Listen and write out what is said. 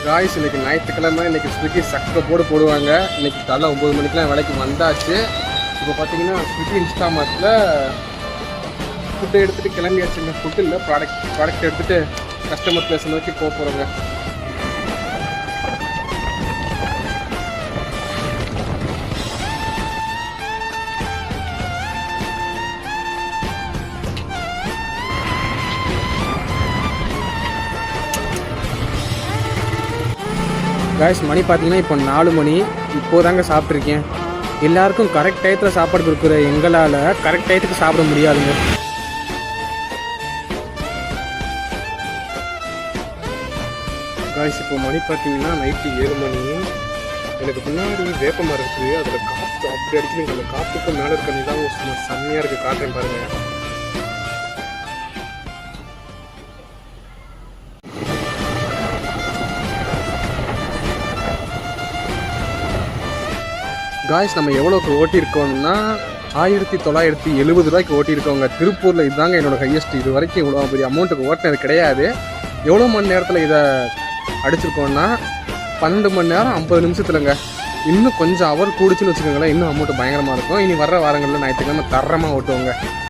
Guys இன்னைக்கு ஞாயிற்றுக்கிழமை, இன்னைக்கு ஸ்விக்கி சக்க போடுவாங்க. இன்னைக்கு காலைல 9 மணிக்கெலாம் வேலைக்கு வந்தாச்சு. இப்போ பார்த்தீங்கன்னா ஸ்விக்கி இன்ஸ்டாமார்ட்டில் ஃபுட்டை எடுத்துகிட்டு கிளம்பியாச்சுங்க. ஃபுட்டு இல்லை, ப்ராடக்ட் எடுத்துகிட்டு கஸ்டமர் பிளேஸை நோக்கி போக போகிறோங்க. காய்ஸ் மணி பார்த்தீங்கன்னா இப்போ 4 மணி. இப்போதாங்க சாப்பிட்ருக்கேன். எல்லாருக்கும் கரெக்ட் டயத்தில் சாப்பாடு கொடுக்குற எங்களால் கரெக்ட் டயத்துக்கு சாப்பிட முடியாதுங்க. காய்ஸ் இப்போ மணி பார்த்தீங்கன்னா நைட்டு 7 மணி. எனக்கு முன்னாடி வேப்ப மரம் இருக்குது. அதில் காற்று அப்படி அடிச்சுங்க. அந்த காற்றுக்கு மேலே இருக்க நிதான் சும்மா செம்மையாக இருக்குது. காற்றேன் பாருங்கள். காய்ஸ் நம்ம எவ்வளோக்கு ஓட்டியிருக்கோம்னா 1970 ரூபாய்க்கு ஓட்டியிருக்கோங்க. திருப்பூரில் இதுதாங்க என்னோட ஹையஸ்ட். இது வரைக்கும் இவ்வளோ பெரிய அமௌண்ட்டுக்கு ஓட்டினது கிடையாது. எவ்வளோ மணி நேரத்தில் இதை அடிச்சிருக்கோன்னா 12 மணி நேரம் 50 நிமிஷத்துலங்க. இன்னும் கொஞ்சம் அவர் கூடிச்சுன்னு வச்சுக்கோங்களேன், இன்னும் அமௌண்ட்டு பயங்கரமாக இருக்கும். இனி வர்ற வாரங்களில் ஞாயிற்றுக்கிழமை தரமாக ஓட்டுவோங்க.